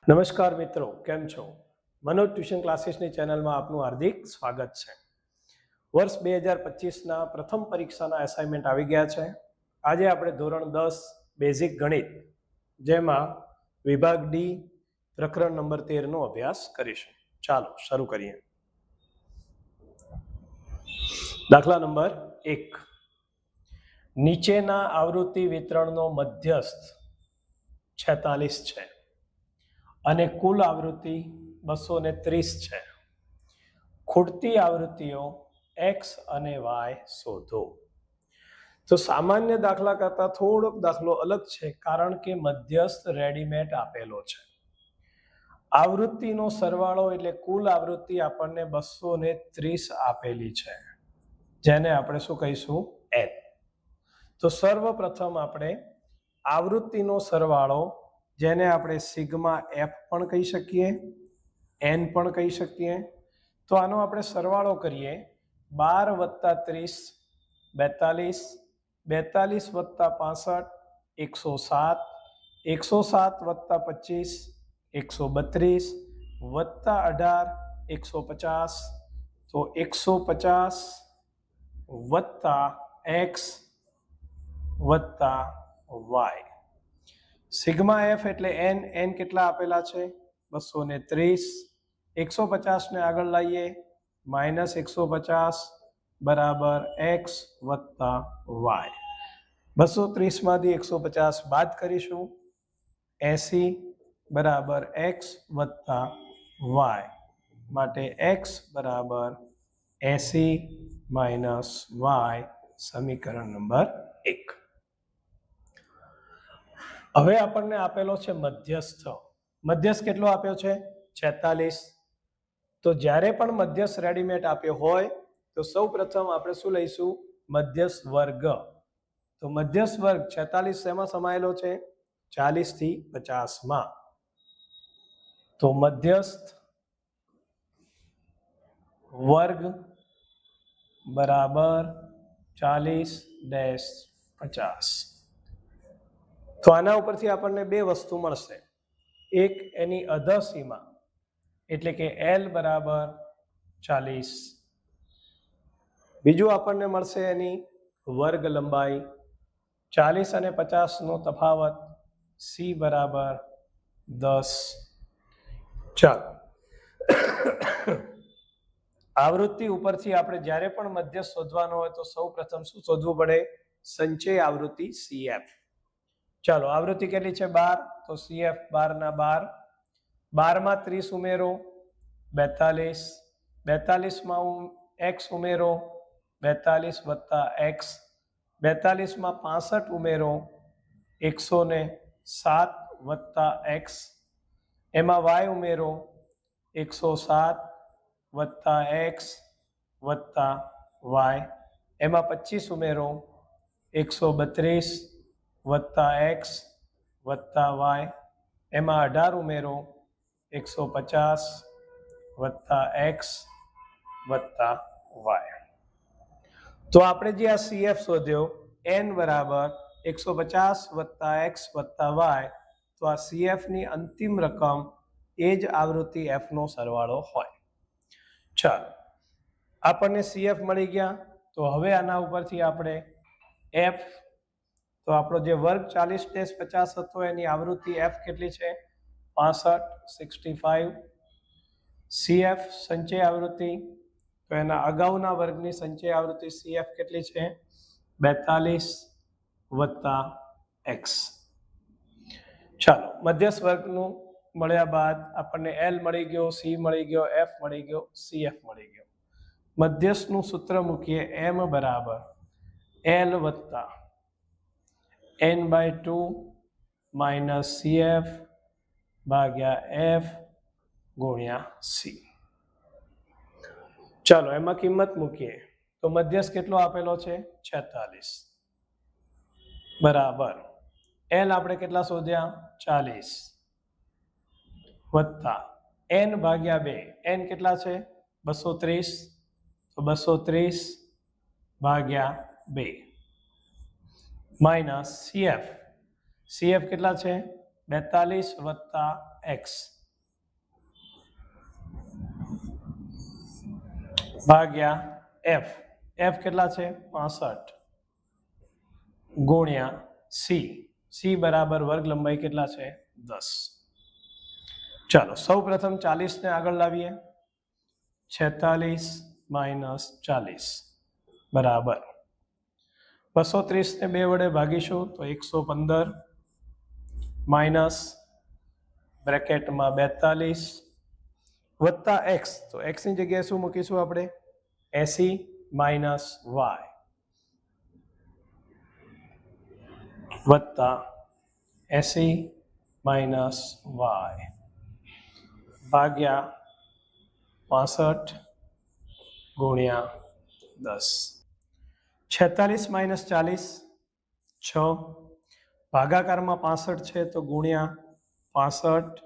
નમસ્કાર મિત્રો, કેમ છો? મનોજ ટ્યુશન ક્લાસીસની ચેનલમાં આપનું હાર્દિક સ્વાગત છે. વર્ષ 2025ના પ્રથમ પરીક્ષાના એસાઇનમેન્ટ આવી ગયા છે. આજે આપણે ધોરણ 10 બેઝિક ગણિત જેમાં વિભાગ ડી પ્રકરણ નંબર 13 નો અભ્યાસ કરીશું. ચાલો શરૂ કરીએ. દાખલા નંબર 1. નીચેના આવૃત્તિ વિતરણનો મધ્યસ્થ 46 છે અને કુલ આવૃત્તિ 230 છે. ખૂટતી આવૃત્તિઓ x અને y શોધો. તો સામાન્ય દાખલા કરતા થોડોક દાખલો અલગ છે, કારણ કે મધ્યસ્થ રેડીમેડ આપેલો છે. આવૃત્તિનો સરવાળો એટલે કુલ આવૃત્તિ આપણને 230 આપેલી છે, જેને આપણે શું કહીશું? n. તો સર્વપ્રથમ આપણે આવૃત્તિનો સરવાળો, જેને આપણે સિગ્મા f પણ કહી શકીએ, n પણ કહી શકીએ, તો આનો આપણે સરવાળો કરીએ. 12 + 30 42, 42 + 65 107, 107 + 25 132 + 18 150, તો 150 + x + y. સિગ્મા એફ એટલે n કેટલા આપેલા છે? 230. 150 ને આગળ લાવીએ, -150 બરાબર x + y. 230 માંથી 150 બાદ કરીશું, 80 બરાબર x + y. માટે x બરાબર 80 - y, સમીકરણ નંબર 1. હવે આપણને આપેલો છે મધ્યસ્થ. મધ્યસ્થ કેટલો આપ્યો છે? 46. તો જ્યારે પણ મધ્યસ્થ રેડીમેડ આપ્યો હોય તો સૌ પ્રથમ આપણે શું લઈશું? મધ્યસ્થ વર્ગ. તો મધ્યસ્થ વર્ગ 46 શેમાં સમાયેલો છે? 40 થી 50 માં. તો મધ્યસ્થ વર્ગ બરાબર 40-50. તો આના ઉપરથી આપણને બે વસ્તુ મળશે. એક એની અધસીમા એટલે કે L બરાબર 40. બીજું આપણને મળશે એની વર્ગ લંબાઈ. 40 અને 50 નો તફાવત C બરાબર 10. ચાલો, આવૃત્તિ ઉપરથી આપણે જ્યારે પણ મધ્યસ્થ શોધવાનો હોય તો સૌ પ્રથમ શું શોધવું પડે? સંચય આવૃત્તિ CF. ચાલો, આવૃત્તિ કેટલી છે? 12. તો CF 12 ના 12. 12 માં 30 ઉમેરો, 42. 42 માં x ઉમેરો, 42 + x. 42 માં 65 ઉમેરો, 107 + x. એમાં y ઉમેરો, 107 + x + y. એમાં 25 ઉમેરો, 132 + x + y. એમાં 18 ઉમેરો, 150 + x + y. તો આપણે જે આ CF શોધ્યો, n બરાબર 150 + x + y, તો આ CF ની અંતિમ રકમ એ જ આવૃત્તિ f નો સરવાળો હોય. ચાલો, આપણને CF મળી ગયા. તો હવે આના ઉપરથી આપણે f, તો આપણો જે વર્ગ 40-50 હતો એની આવૃત્તિ f કેટલી છે? 65. CF સંચય આવૃત્તિ, તો એના અગાઉના વર્ગની સંચય આવૃત્તિ CF કેટલી છે? 42 + x. ચાલો, મધ્યસ્થ વર્ગનું મળ્યા બાદ આપણને L મળી ગયો, C મળી ગયો, F મળી ગયો, CF મળી ગયો. મધ્યસ્થનું સૂત્ર મૂકીએ. M બરાબર L + n/2 - CF / F × C. ચાલો, એમાં કિંમત મૂકીએ. તો મધ્યસ્થ કેટલો આપેલો છે? 46 બરાબર L આપણે કેટલા શોધ્યા? 40 વત્તા n/2. n કેટલા છે? 230. તો 230 / 2 માઇનસ CF. CF કેટલા છે? 42 + x. ભાગ્યા એફ. એફ કેટલા છે? 65 ગુણ્યા સી. સી બરાબર વર્ગ લંબાઈ કેટલા છે? 10. ચાલો સૌ પ્રથમ 40 ને આગળ લાવીએ. 46 માઇનસ 40 બરાબર 230 ને 2 વડે ભાગીશું તો 115 માઇનસ બ્રેકેટમાં 42 વત્તા એક્સ. તો એક્સ ની જગ્યાએ શું મૂકીશું આપણે? 80 માઇનસ વાય વત્તા 80 માઇનસ વાય ભાગ્યા 65 ગુણ્યા 10. 46 માઇનસ 40 6 ભાગાકારમાં 65 છે તો ગુણ્યા 65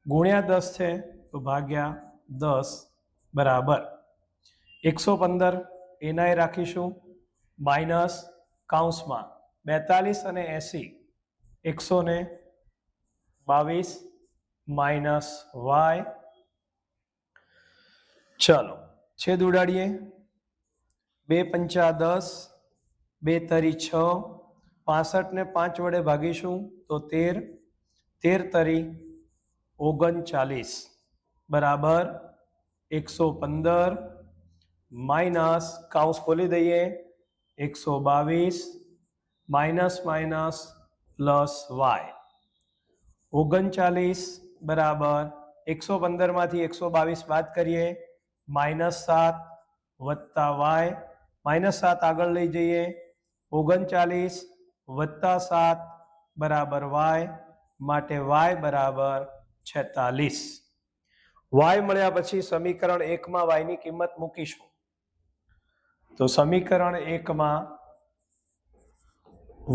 ગુણ્યા 10 છે તો ભાગ્યા 10 બરાબર 115 એનાય રાખીશું માઇનસ કૌંસમાં 42 અને 80 122 માઇનસ વાય. ચલો છેદ ઉડાડીએ. 2 પંચા 10 2 તરી 6 65 ને 5 વડે ભાગીશું તો 13 13 તરી 39 બરાબર 115 માઇનસ કૌંસ ખોલી દઈએ 122 માઇનસ માઇનસ પ્લસ વાય 39 બરાબર 115 માંથી 122 બાદ કરીએ -7 વત્તા વાય -7 આગળ લઈ જઈએ 39 વત્તા 7 બરાબર વાય માટે વાય બરાબર 46. વાય મળ્યા પછી સમીકરણ 1 માં વાય ની કિંમત મૂકીશું. તો સમીકરણ 1 માં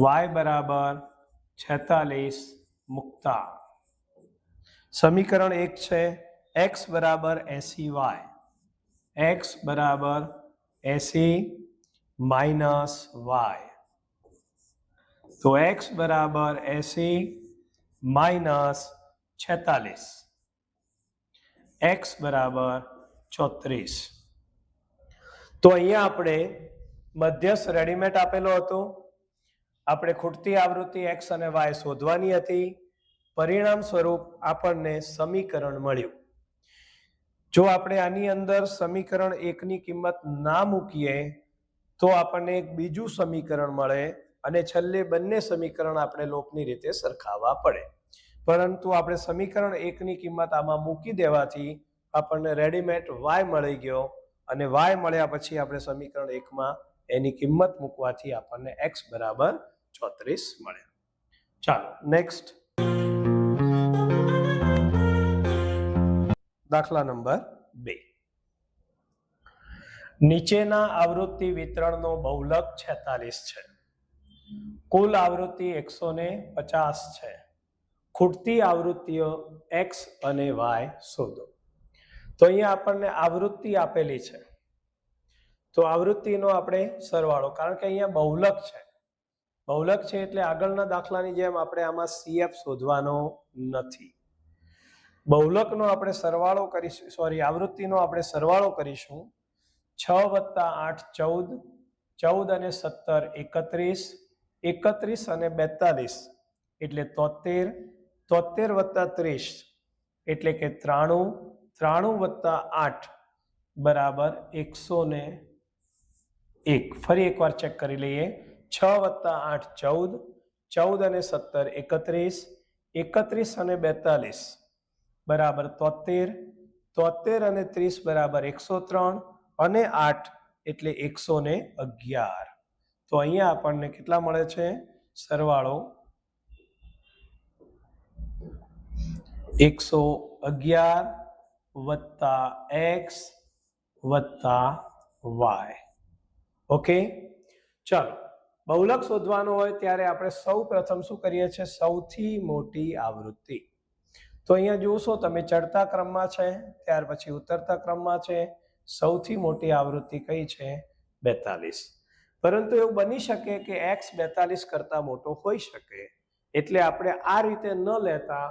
વાય બરાબર 46 મૂકતા સમીકરણ 1 છે x બરાબર 80y x બરાબર 80 માઇનસ વાય. તો x બરાબર 80 માઇનસ 46 x બરાબર 34. તો અહીંયા આપણે મધ્યસ્થ રેડીમેડ આપેલો હતો. આપણે ખૂટતી આવૃત્તિ x અને y શોધવાની હતી. પરિણામ સ્વરૂપ આપણને સમીકરણ મળ્યું. જો આપણે આની અંદર સમીકરણ 1 ની કિંમત ના મૂકીએ તો આપણને એક બીજું સમીકરણ મળે અને છેલ્લે બંને સમીકરણ આપણે લોકની રીતે સરખાવવા પડે. પરંતુ આપણે સમીકરણ 1 ની કિંમત આમાં મૂકી દેવાથી આપણને રેડીમેડ y મળી ગયો અને y મળ્યા પછી આપણે સમીકરણ 1 માં એની કિંમત મૂકવાથી આપણને x બરાબર 34 મળે. ચાલો નેક્સ્ટ દાખલા નંબર 2. નીચેના આવૃત્તિ વિતરણનો બહુલક 46 છે. કુલ આવૃત્તિ 150 છે. ખૂટતી આવૃત્તિઓ x અને y શોધો. તો અહીંયા આપણને આવૃત્તિ આપેલી છે તો આવૃત્તિનો આપણે સરવાળો, કારણ કે અહીંયા બહુલક છે. બહુલક છે એટલે આગળના દાખલાની જેમ આપણે આમાં CF શોધવાનો નથી. બહુલકનો આપણે સરવાળો કરીશું, આવૃત્તિનો આપણે સરવાળો કરીશું. 6 વત્તા 8 14, 14 અને 17 31, 31 અને 42 એટલે 73, 73 વત્તા 30 એટલે કે 93, 93 વત્તા 8 બરાબર 101. ફરી એકવાર ચેક કરી લઈએ. 6 વત્તા 8 14, 14 અને 17 31, 31 અને 42 બરાબર 73, 73 અને 30 બરાબર 103 અને 8 એટલે 111. તો અહીંયા આપણને કેટલા મળે છે? સરવાળો 111 વત્તા x વત્તા y. ઓકે, ચાલો બહુલક શોધવાનો હોય ત્યારે આપણે સૌ પ્રથમ શું કરીએ છીએ? સૌથી મોટી આવૃત્તિ. તો અહીંયા જોશો તમે ચડતા ક્રમમાં છે, ત્યાર પછી ઉતરતા ક્રમમાં છે. સૌથી મોટી આવૃત્તિ કઈ છે? 42. પરંતુ એવું બની શકે કે x 42 કરતા મોટો હોઈ શકે, એટલે આપણે આ રીતે ન લેતા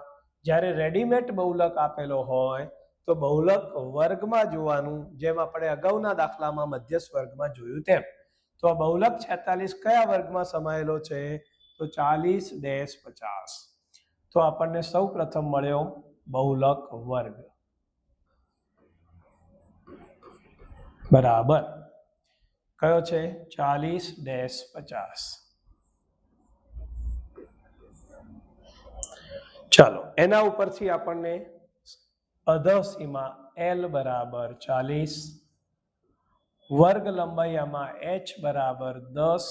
જ્યારે રેડીમેડ બહુલક આપેલો હોય તો બહુલક વર્ગમાં જોવાનું, જેમ આપણે અગાઉના દાખલામાં મધ્યસ્થ વર્ગમાં જોયું તેમ. તો આ બહુલક 46 કયા વર્ગમાં સમાયેલો છે? તો 40-50. તો આપણને સૌ પ્રથમ મળ્યો બહુલક વર્ગ બરાબર કયો છે? 40-50. ચાલો એના ઉપરથી આપણને અધસીમા L બરાબર 40, વર્ગ લંબાઈ h બરાબર 10,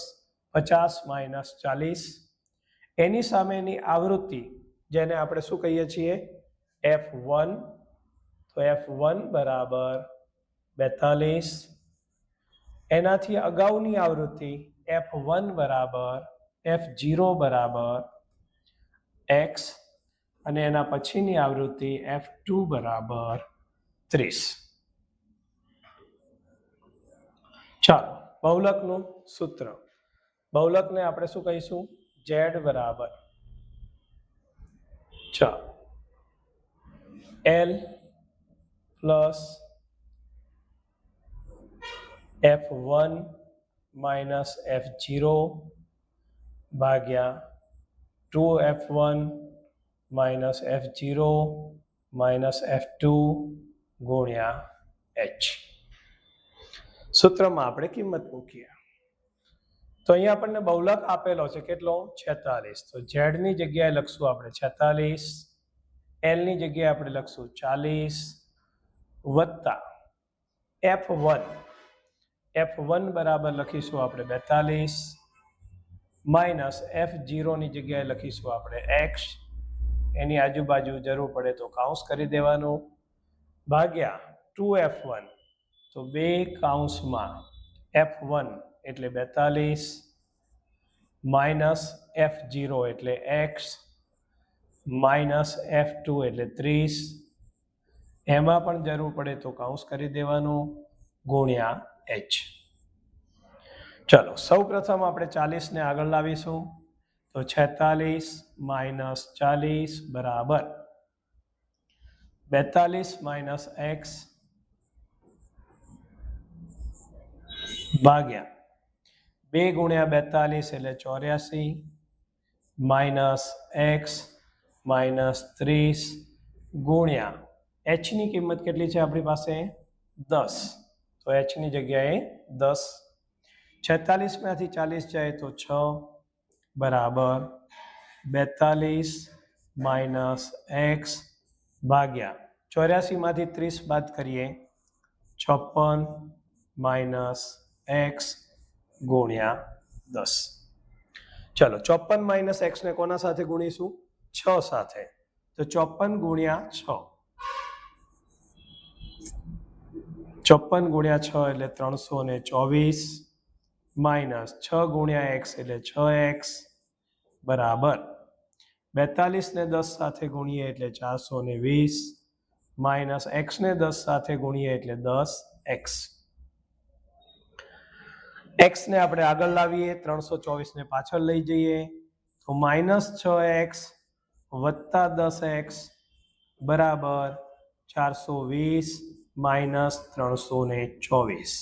50 - 40. એની સામેની આવૃત્તિ જેને આપણે શું કહીએ છીએ? f1. તો f1 બરાબર 42. એનાથી અગાઉની આવૃત્તિ f1 બરાબર f0 બરાબર x, અને એના પછીની આવૃત્તિ f2 બરાબર 30. ચાલો બહુલકનું સૂત્ર. બહુલકને આપણે શું કહીશું? z બરાબર L plus f1 minus f0 ભાગ્યા 2f1 minus f0 minus f2 ગુણ્યા h. સૂત્રમાં આપણે કિંમત મૂકીએ. તો અહીંયા આપણને બહુલક આપેલો છે કેટલો? 46. તો z ની જગ્યાએ લખશું આપણે 46, L ની જગ્યાએ આપણે લખશું 40 વત્તા f1 બરાબર લખીશું આપણે 42 માઇનસ f0 ની જગ્યાએ લખીશું આપણે x, એની આજુબાજુ જરૂર પડે તો કાઉન્સ કરી દેવાનું, ભાગ્યા 2f1. તો 2 કૌંસમાં f1 એટલે 42 માઇનસ f0 એટલે x માઇનસ f2 એટલે 30, એમાં પણ જરૂર પડે તો કાઉન્સ કરી દેવાનું, ગુણ્યા h. ચલો સૌ પ્રથમ આપણે 40 ને આગળ લાવીશું. તો 46 માઇનસ 40 બરાબર 42 માઇનસ x ભાગ્યા 2 ગુણ્યા 42 એટલે 84 માઇનસ x માઇનસ 30 ગુણ્યા h ની કિંમત કેટલી છે આપણી પાસે? 10. તો h ની જગ્યાએ 10. 46 માંથી 40 જાય તો 6 બરાબર 42 માઇનસ x ભાગ્યા 84 માંથી 30 બાદ કરીએ 56 માઇનસ x ગુણ્યા 10. ચલો 54 માઇનસ x ને કોના સાથે ગુણીશું? 6 સાથે. તો 54 ગુણ્યા 6, 54 ગુણ્યા 6 એટલે 324 માઇનસ 6 ગુણ્યા x એટલે 6x બરાબર 42 ને 10 સાથે ગુણીએ એટલે 420 માઇનસ x ને 10 સાથે ગુણીએ એટલે 10x. x ને આપણે આગળ લાવીએ, 324 ને પાછળ લઈ જઈએ તો માઇનસ 6x વત્તા 10x બરાબર 420 માઇનસ 324.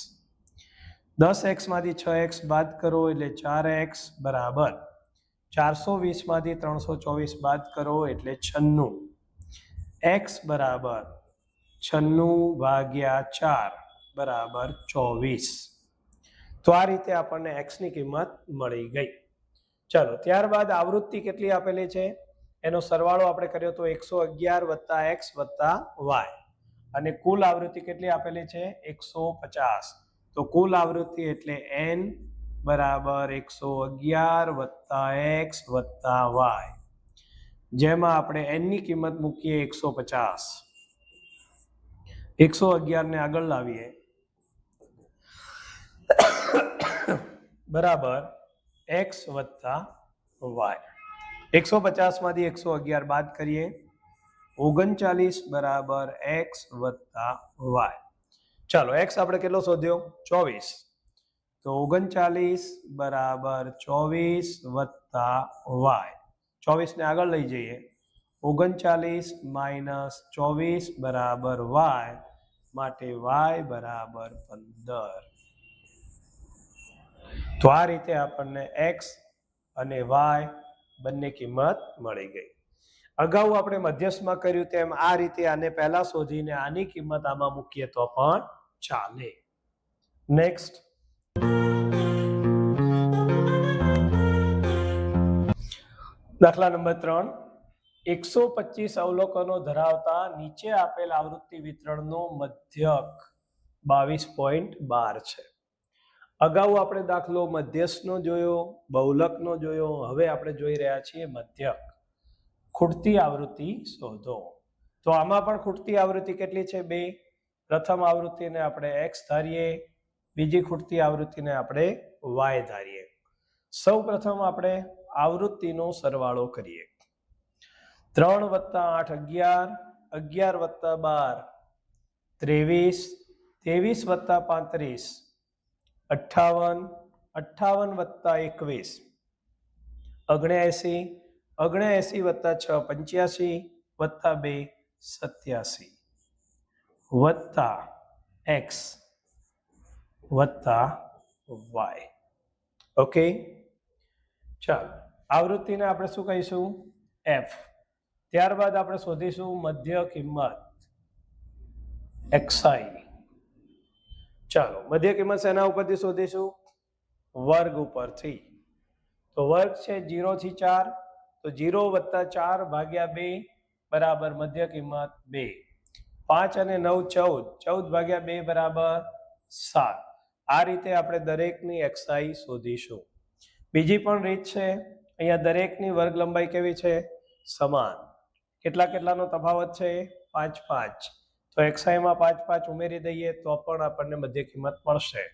10x માંથી 6x બાદ કરો એટલે 4x બરાબર 420 માંથી 324 બાદ કરો એટલે 96. x બરાબર 96 ભાગ્યા 4 બરાબર 24. તો આ રીતે આપણને x ની કિંમત મળી ગઈ. ચાલો ત્યારબાદ આવૃત્તિ કેટલી આપેલી છે એનો સરવાળો આપણે કર્યો તો 111 વત્તા x વત્તા y, અને કુલ આવૃત્તિ કેટલી આપેલી છે? 150. તો કુલ આવૃત્તિ એટલે n બરાબર 111 વત્તા x વત્તા y, જેમાં આપણે n ની કિંમત મૂકીએ 150. 111 ને આગળ લાવીએ બરાબર x વત્તા y. 150 માંથી 111 બાદ કરીએ 39 બરાબર x વત્તા y. ચાલો x આપણે કેટલો શોધ્યો? 24. તો 39 બરાબર 24 વત્તા y. 24 ને આગળ લઈ જઈએ 39 માઇનસ 24 બરાબર વાય, માટે વાય બરાબર 15. તો આ રીતે આપણને એક્સ અને વાય બંને કિંમત મળી ગઈ. અગાઉ આપણે મધ્યસ્થમાં કર્યું તેમ આ રીતે આને પહેલા શોધીને આની કિંમત આમાં મૂકીએ તો પણ ચાલે. નેક્સ્ટ દાખલા નંબર 3. 125 અવલોકનો ધરાવતા નીચે આપેલ આવૃત્તિ વિતરણનો મધ્યક 22.12 છે. અગાઉ આપણે દાખલો મધ્યસ્થનો જોયો, બહુલકનો જોયો, હવે આપણે જોઈ રહ્યા છીએ મધ્યક. ખૂટતી આવૃત્તિ શોધો. તો આમાં પણ ખૂટતી આવૃત્તિ કેટલી છે? 2. પ્રથમ આવૃત્તિને આપણે x ધારીએ, બીજી ખૂટતી આવૃત્તિને આપણે y ધારીએ. સૌ પ્રથમ આપણે આવૃત્તિનો સરવાળો કરીએ. 3 + 8 11, 11 + 12 23, 23 + 35 58, 58 + 21 79, 79 + 6 85 + 2 87 વત્તા x વત્તા y. ઓકે, ચાલો આવૃત્તિને આપણે શું કહીશું? f. ત્યારબાદ આપણે શોધીશું મધ્ય કિંમત xi. ચાલો મધ્ય કિંમત શેના ઉપરથી શોધીશું? વર્ગ ઉપરથી. તો વર્ગ છે 0 થી 4, તો 0 + 4 ભાગ્યા 2 બરાબર મધ્ય કિંમત 2. 5 અને 9 14, 14 ભાગ્યા 2 બરાબર 7. આ રીતે આપણે દરેકની xi શોધીશું. બીજી પણ રીત છે. અહીંયા દરેકની વર્ગ લંબાઈ કેવી છે? સમાન. કેટલાનો તફાવત છે? 5 5. તો xi માં 5 5 ઉમેરી દઈએ તો પણ આપણને મધ્ય કિંમત મળશે.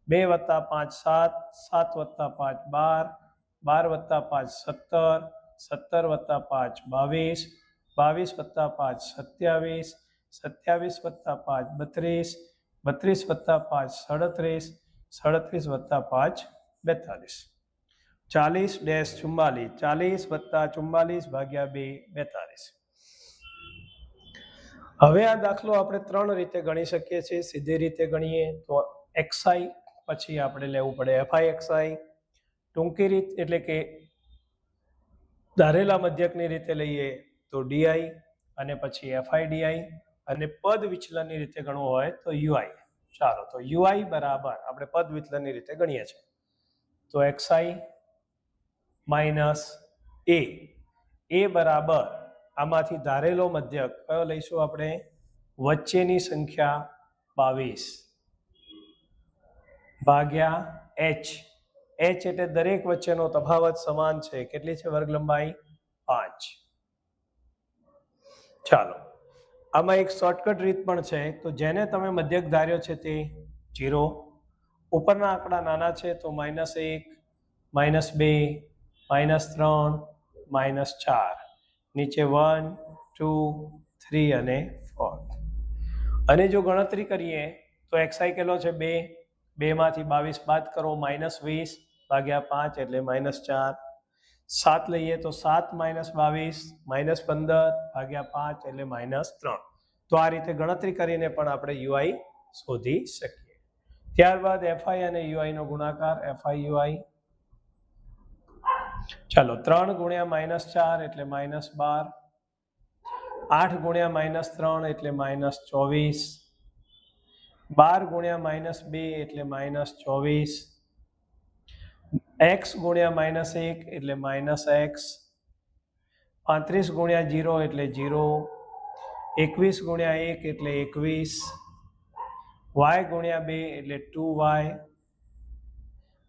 2 + 5 7, 7 + 5 12, 12 + 5 17, 17 + 5 22, 22 + 5 27, 27 + 5 32, 32 + 5 37, 37 + 5 42. 40 - 44, 40 + 44 ભાગ્યા 2 42. હવે આ દાખલો આપણે 3 રીતે ગણી શકીએ છીએ. સીધી રીતે ગણીએ તો xi, પછી આપણે લેવું પડે fi(xi). ટૂંકી રીત એટલે કે ધારેલા મધ્યકની રીતે લઈએ તો di, અને પછી fi(di), અને પદ વિચલનની રીતે ગણવું હોય તો ui. ચાલો તો ui બરાબર આપણે પદ વિચલનની રીતે ગણીએ છીએ તો xi માઇનસ a બરાબર આમાંથી ધારેલો મધ્યક કયો લઈશું આપણે? વચ્ચેની સંખ્યા 22 ભાગ્યા h. h એટલે દરેક વચ્ચેનો તફાવત સમાન છે. કેટલી છે વર્ગ લંબાઈ? 5. ચાલો આમાં એક શોર્ટકટ રીત પણ છે. તો જેને તમે મધ્યક ધાર્યો છે તે 0, ઉપરના આંકડા નાના છે તો -1, -2, -3, -4, નીચે 1 2 3 અને 4. અને જો ગણતરી કરીએ તો xi કેટલો છે? 2. 2 માંથી 22 બાદ કરો -20 ભાગ્યા 5 એટલે -4. 7 લઈએ તો 7 - 22 -15 ભાગ્યા 5 એટલે -3. તો આ રીતે ગણતરી કરીને પણ આપણે ui શોધી શકીએ. ત્યારબાદ fi અને ui નો ગુણાકાર fi ui. ચાલો 3 × -4 એટલે -12, 8 × -3 એટલે -24, 12 × -2 એટલે -24, x × -1 એટલે -x, 35 × 0 એટલે 0, 21 × 1 એટલે 21, y × 2 એટલે 2y,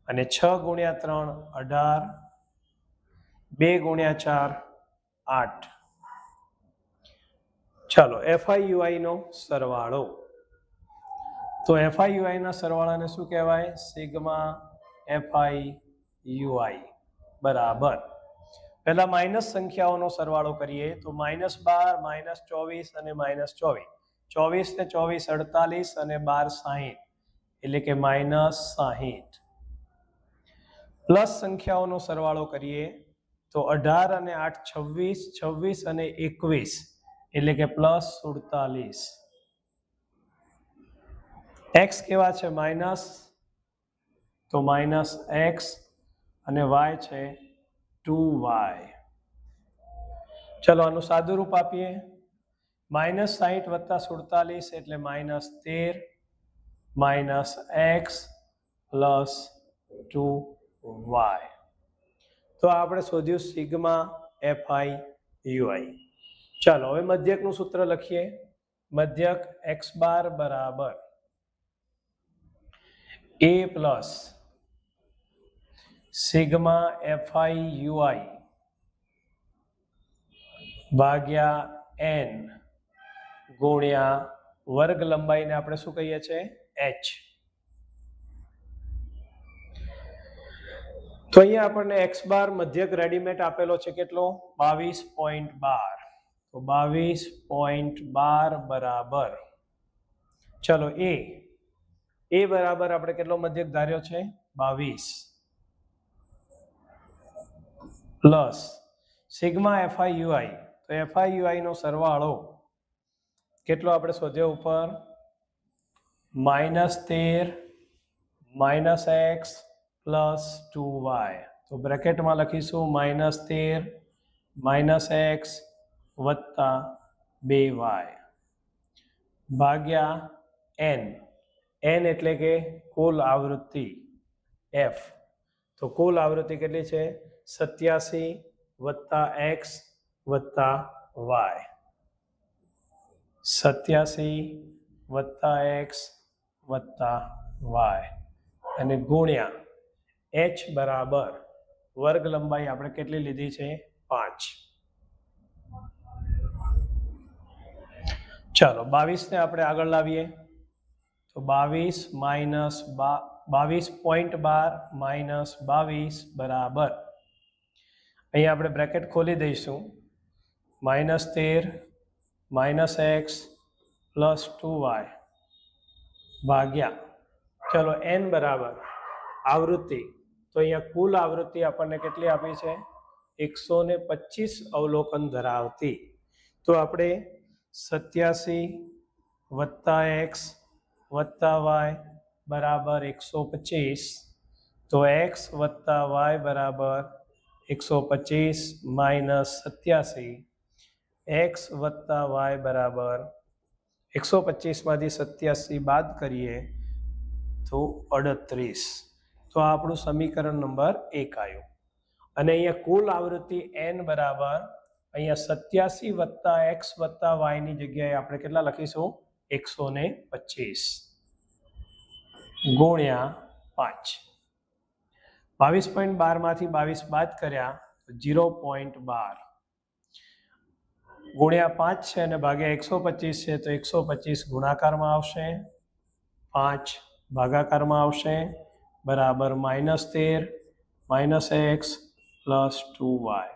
અને 6 × 3 18, 2 × 4 8. ચાલો FIUI નો સરવાળો. તો FIUI ના સરવાળાને શું કહેવાય? સિગ્મા FIUI બરાબર. પહેલા માઇનસ સંખ્યાઓનો સરવાળો કરીએ તો -12, -24 અને -24. 24 ને 24 48 અને 12 60, એટલે કે -60. પ્લસ સંખ્યાઓનો સરવાળો કરીએ તો 18 અને 8 26, 26 અને 21 એટલે કે +47. x કેવા છે માઇનસ, તો -x અને y છે 2y. ચલો આનું સાદું રૂપ આપીએ. -60 + 47 એટલે -13 -x + 2y. તો આપણે શોધ્યું સિગ્મા fi ui. ચાલો હવે મધ્યકનું સૂત્ર લખીએ. મધ્યક x બાર બરાબર a plus sigma fi ui ભાગ્યા n ગુણ્યા વર્ગ લંબાઈને આપણે શું કહીએ છીએ h. તો અહીંયા આપણને x બાર મધ્યક રેડીમેડ આપેલો છે કેટલો 22.12. તો 22.12 બરાબર, ચલો a બરાબર આપણે કેટલો મધ્યક ધાર્યો છે 22 પ્લસ સિગ્મા fi ui. તો fi ui નો સરવાળો કેટલો આપણે શોધ્યો ઉપર -13 -x + 2y. તો બ્રેકેટમાં લખીશું -13 -x + 2y ભાગ્યા n. n એટલે કે કુલ આવૃત્તિ f. તો કુલ આવૃત્તિ કેટલી છે 87 + x + y. 87 + x + y અને ગુણ્યા h બરાબર વર્ગ લંબાઈ આપણે કેટલી લીધી છે 5. ચાલો 22 ને આપણે આગળ લાવીએ. તો 22 22.12 -22 બરાબર, અહીંયા આપણે બ્રેકેટ ખોલી દઈશું -13 -x + 2y ભાગ્યા, ચલો n બરાબર આવૃત્તિ. તો અહીંયા કુલ આવૃત્તિ આપણને કેટલી આપી છે 125 અવલોકન ધરાવતી. તો આપણે 87 + x + y બરાબર 125. તો x + y બરાબર 125 - 87. x + y બરાબર 125 માંથી 87 બાદ કરીએ તો 38. તો આ આપણું સમીકરણ નંબર 1 આવ્યું. અને અહીંયા કુલ આવૃત્તિ n બરાબર અહીંયા 87 + x + y ની જગ્યાએ આપણે કેટલા લખીશું 125 ગુણ્યા 5. 22.12 માંથી 22 બાદ કર્યા તો 0.12 ગુણ્યા 5 છે અને ભાગ્યા 125 છે. તો 125 ગુણાકારમાં આવશે, 5 ભાગાકારમાં આવશે બરાબર -13 -x + 2y.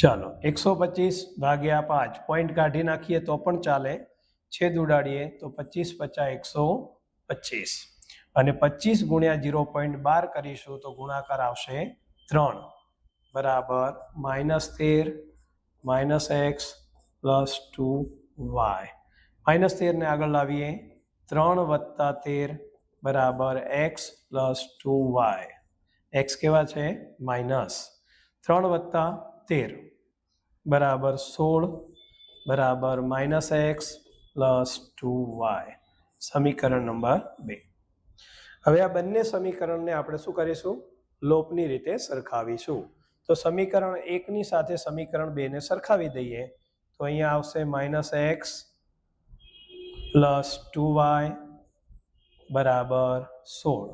ચાલો 125 ભાગ્યા 5 પોઈન્ટ કાઢી નાખીએ તો પણ ચાલે, છેદ ઉડાડીએ તો 25 × 125 અને 25 ગુણ્યા 0.12 કરીશું તો ગુણાકાર આવશે 3 બરાબર -13 -x + 2y. -13 ને આગળ લાવીએ 3 + 13 બરાબર x + 2y. x કેવા છે -3 + 13 બરાબર 16 બરાબર -x + 2y. સમીકરણ નંબર 2. હવે આ બંને સમીકરણને આપણે શું કરીશું લોપની રીતે સરખાવીશું. તો સમીકરણ 1 ની સાથે સમીકરણ 2 ને સરખાવી દઈએ. તો અહીંયા આવશે -x + 2y બરાબર 16.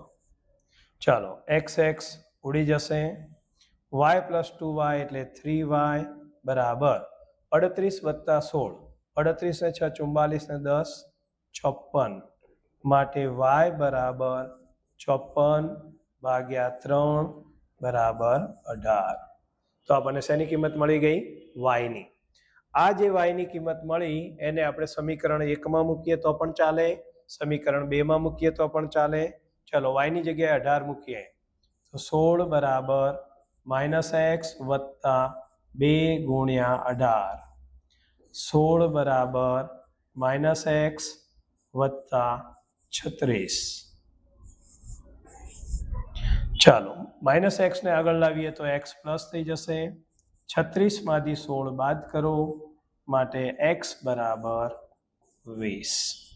ચાલો x ઉડી જશે, y + 2y એટલે 3y બરાબર 38 + 16. 38 ને 6 44 ને 10 56 માટે y બરાબર 56 ભાગ્યા 3 બરાબર 18. તો આપણને શેની કિંમત મળી ગઈ y ની. આ જે y ની કિંમત મળી એને આપણે સમીકરણ 1 માં મૂકીએ તો પણ ચાલે, સમીકરણ 2 માં મૂકીએ તો પણ ચાલે. ચલો y ની જગ્યાએ 18 મૂકીએ તો 16 બરાબર -x વત્તા 2 ગુણ્યા 18 16 બરાબર -x વત્તા 36. ચાલો -x ને આગળ લાવીએ તો x પ્લસ થઈ જશે. 36 માંથી 16 બાદ કરો માટે x બરાબર 20.